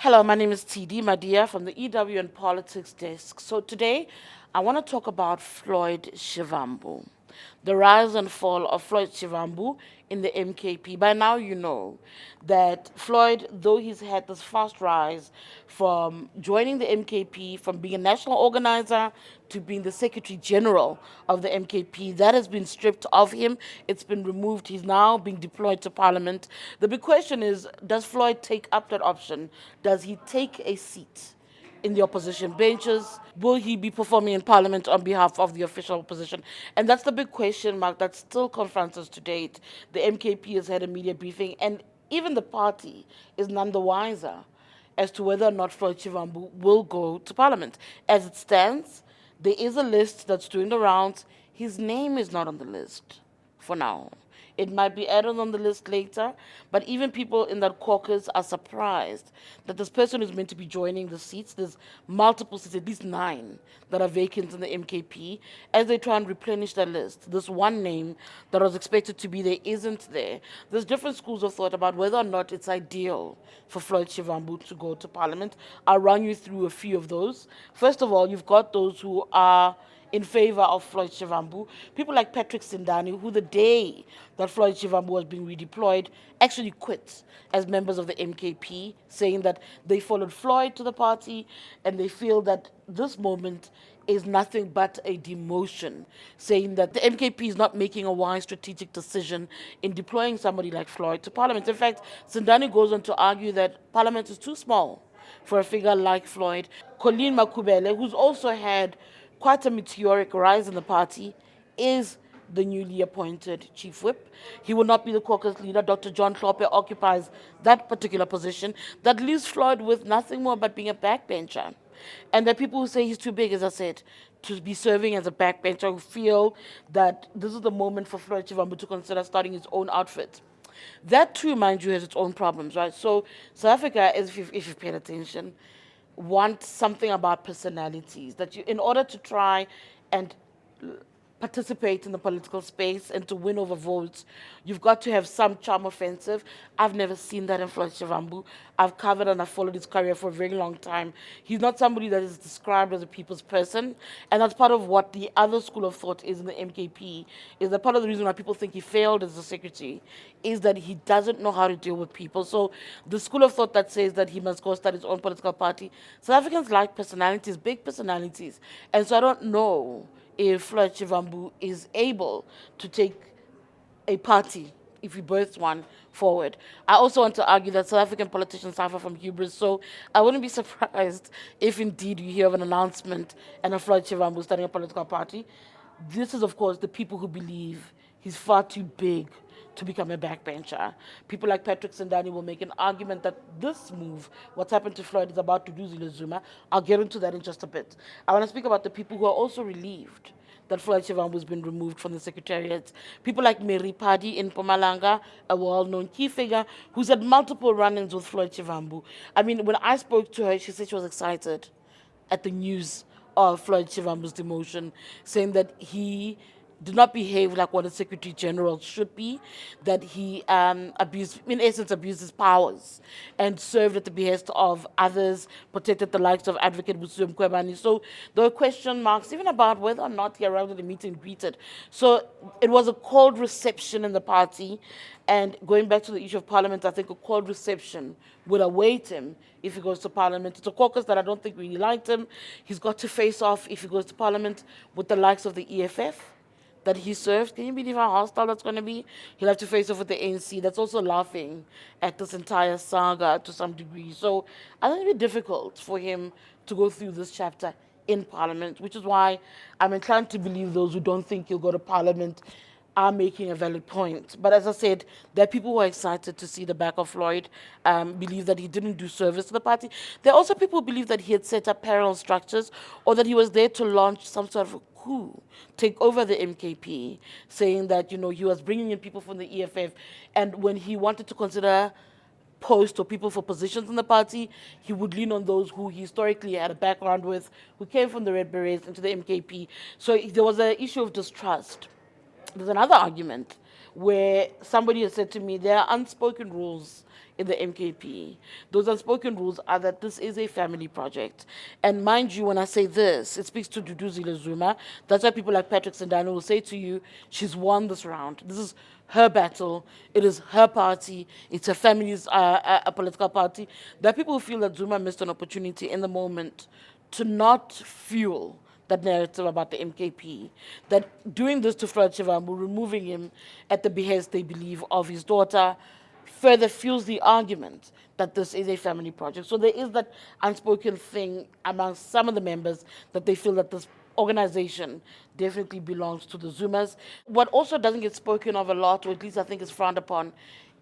Hello, my name is TSHIDI Madia from the EW and Politics Desk. So today, I want to talk about Floyd Shivambu, the rise and fall of Floyd Shivambu in the MKP. By now, you know that Floyd, though he's had this fast rise from joining the MKP, from being a national organizer to being the Secretary General of the MKP, that has been stripped of him. It's been removed. He's now being deployed to Parliament. The big question is, does Floyd take up that option? Does he take a seat in the opposition benches? Will he be performing in Parliament on behalf of the official opposition? And that's the big question mark that still confronts us to date. The MKP has had a media briefing, and even the party is none the wiser as to whether or not Floyd Shivambu will go to Parliament. As it stands, there is a list that's doing the rounds. His name is not on the list for now. It might be added on the list later, but even people in that caucus are surprised that this person is meant to be joining the seats. There's multiple seats, at least 9, that are vacant in the MKP, as they try and replenish that list. This one name that was expected to be there isn't there. There's different schools of thought about whether or not it's ideal for Floyd Shivambu to go to Parliament. I'll run you through a few of those. First of all, you've got those who are in favor of Floyd Shivambu. People like Patrick Sindani, who the day that Floyd Shivambu was being redeployed, actually quit as members of the MKP, saying that they followed Floyd to the party and they feel that this moment is nothing but a demotion, saying that the MKP is not making a wise strategic decision in deploying somebody like Floyd to Parliament. In fact, Sindani goes on to argue that Parliament is too small for a figure like Floyd. Colleen Makubele, who's also had quite a meteoric rise in the party, is the newly appointed chief whip. He will not be the caucus leader. Dr. John Klope occupies that particular position. That leaves Floyd with nothing more but being a backbencher. And there are people who say he's too big, as I said, to be serving as a backbencher, who feel that this is the moment for Floyd Shivambu to consider starting his own outfit. That too, mind you, has its own problems, right? So South Africa, if you've paid attention, want something about personalities that you, in order to try and participate in the political space and to win over votes, you've got to have some charm offensive. I've never seen that in Floyd Shivambu. I've covered and I've followed his career for a very long time. He's not somebody that is described as a people's person, and that's part of what the other school of thought is in the MKP, is that part of the reason why people think he failed as a secretary is that he doesn't know how to deal with people. So the school of thought that says that he must go start his own political party, South Africans like personalities, big personalities, and so I don't know if Floyd Shivambu is able to take a party, if he births one, forward. I also want to argue that South African politicians suffer from hubris, so I wouldn't be surprised if indeed you hear of an announcement and a Floyd Shivambu starting a political party. This is, of course, the people who believe he's far too big to become a backbencher. People like Patrick Sindani will make an argument that this move, what's happened to Floyd, is about to do Zuma. I'll get into that in just a bit. I want to speak about the people who are also relieved that Floyd Shivambu has been removed from the Secretariat. People like Mary Padi in Mpumalanga, a well-known key figure who's had multiple run-ins with Floyd Shivambu. I mean, when I spoke to her, she said she was excited at the news of Floyd Shivambu's demotion, saying that he did not behave like what a Secretary General should be, that he abused, in essence, abused his powers and served at the behest of others, protected the likes of Advocate Busuku Mkhwebane. So there were question marks even about whether or not he arrived at the meet and greeted. So it was a cold reception in the party. And going back to the issue of Parliament, I think a cold reception would await him if he goes to Parliament. It's a caucus that I don't think really liked him. He's got to face off, if he goes to Parliament, with the likes of the EFF that he served. Can you believe how hostile that's going to be? He'll have to face off with the ANC. That's also laughing at this entire saga to some degree. So I think it'll be difficult for him to go through this chapter in Parliament, which is why I'm inclined to believe those who don't think he'll go to Parliament are making a valid point. But as I said, there are people who are excited to see the back of Floyd, believe that he didn't do service to the party. There are also people who believe that he had set up parallel structures or that he was there to launch some sort of a coup, take over the MKP, saying that, you know, he was bringing in people from the EFF, and when he wanted to consider post or people for positions in the party, he would lean on those who he historically had a background with, who came from the Red Berets into the MKP. So there was an issue of distrust. There's another argument where somebody has said to me there are unspoken rules in the MKP. Those unspoken rules are that this is a family project. And mind you, when I say this, it speaks to Duduzile Zuma. That's why people like Patrick Sandano will say to you, she's won this round. This is her battle. It is her party. It's her family's a political party. There are people who feel that Zuma missed an opportunity in the moment to not fuel that narrative about the MKP, that doing this to Floyd Shivambu, removing him at the behest, they believe, of his daughter, further fuels the argument that this is a family project. So there is that unspoken thing among some of the members that they feel that this organization definitely belongs to the Zumas. What also doesn't get spoken of a lot, or at least I think is frowned upon,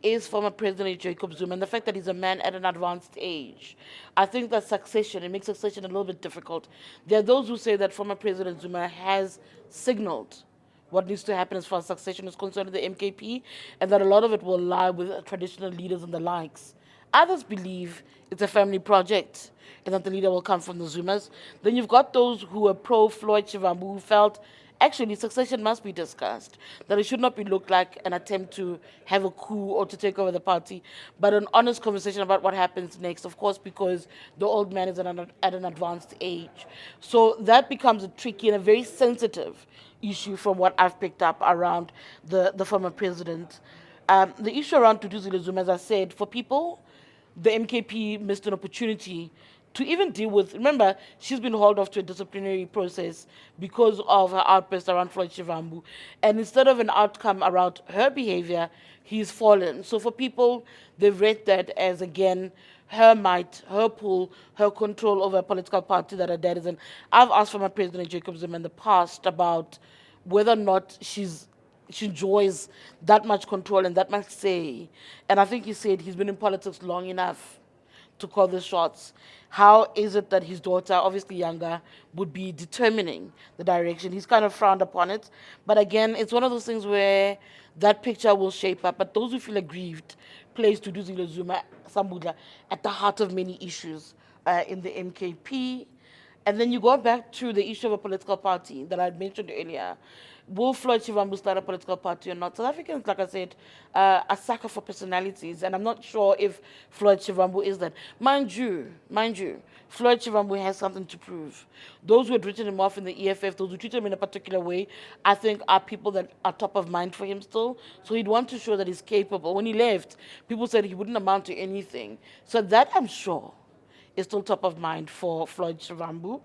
is former President Jacob Zuma, and the fact that he's a man at an advanced age. I think that succession, it makes succession a little bit difficult. There are those who say that former President Zuma has signaled what needs to happen as far as succession is concerned in the MKP, and that a lot of it will lie with traditional leaders and the likes. Others believe it's a family project and that the leader will come from the Zumas. Then you've got those who are pro-Floyd Shivambu who felt actually succession must be discussed, that it should not be looked like an attempt to have a coup or to take over the party, but an honest conversation about what happens next, of course, because the old man is at an advanced age. So that becomes a tricky and a very sensitive issue from what I've picked up around the former president. The issue around Duduzile Zuma, as I said, for people, the MKP missed an opportunity to even deal with. Remember, she's been hauled off to a disciplinary process because of her outburst around Floyd Shivambu. And instead of an outcome around her behavior, he's fallen. So for people, they've read that as, again, her might, her pull, her control over a political party that her dad is in. I've asked former President Jacob Zuma in the past about whether or not she enjoys that much control and that much say. And I think he said he's been in politics long enough to call the shots. How is it that his daughter, obviously younger, would be determining the direction? He's kind of frowned upon it. But again, it's one of those things where that picture will shape up. But those who feel aggrieved place Duduzile Zuma Sambudla at the heart of many issues in the MKP. And then you go back to the issue of a political party that I had mentioned earlier. Will Floyd Shivambu start a political party or not? South Africans, like I said, are sucker for personalities, and I'm not sure if Floyd Shivambu is that. Mind you, Floyd Shivambu has something to prove. Those who had written him off in the EFF, those who treat him in a particular way, I think are people that are top of mind for him still. So he'd want to show that he's capable. When he left, people said he wouldn't amount to anything. So that, I'm sure, is still top of mind for Floyd Shivambu.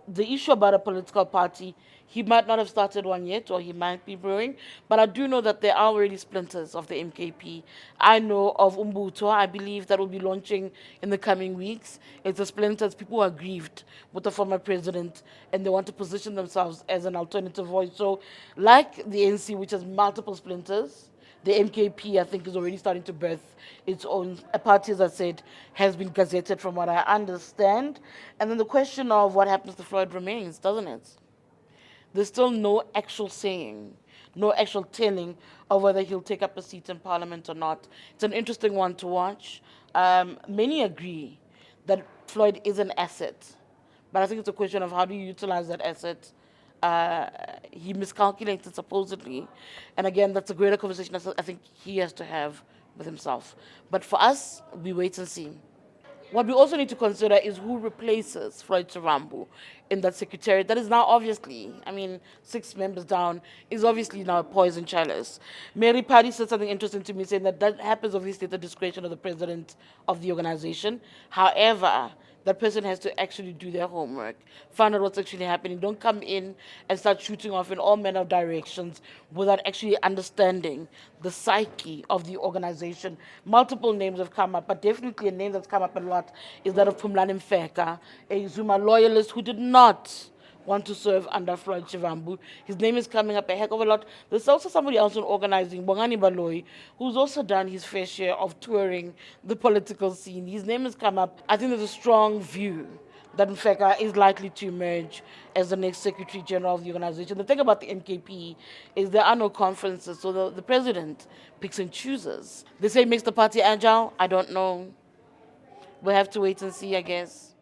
The issue about a political party, he might not have started one yet, or he might be brewing, but I do know that there are already splinters of the MKP. I know of Umbuto, I believe that will be launching in the coming weeks. It's a splinters, people who are grieved with the former president, and they want to position themselves as an alternative voice. So like the NC, which has multiple splinters, the MKP, I think, is already starting to birth its own. A party, as I said, has been gazetted from what I understand. And then the question of what happens to Floyd remains, doesn't it? There's still no actual saying, no actual telling of whether he'll take up a seat in parliament or not. It's an interesting one to watch. Many agree that Floyd is an asset, but I think it's a question of how do you utilize that asset. He miscalculated supposedly, and again, that's a greater conversation I think he has to have with himself. But for us, we wait and see. What we also need to consider is who replaces Floyd Shivambu in that secretariat. That is now obviously, 6 members down, is obviously now a poison chalice. Mary Paddy said something interesting to me, saying that that happens obviously at the discretion of the president of the organization. However, that person has to actually do their homework, find out what's actually happening. Don't come in and start shooting off in all manner of directions without actually understanding the psyche of the organization. Multiple names have come up, but definitely a name that's come up a lot is that of Phumlani Mfeka, a Zuma loyalist who did not want to serve under Floyd Shivambu. His name is coming up a heck of a lot. There's also somebody else in organizing, Bongani Baloyi, who's also done his fair share of touring the political scene. His name has come up. I think there's a strong view that Mfeka is likely to emerge as the next Secretary General of the organization. The thing about the MKP is there are no conferences, so the president picks and chooses. They say it makes the party agile. I don't know. We'll have to wait and see, I guess.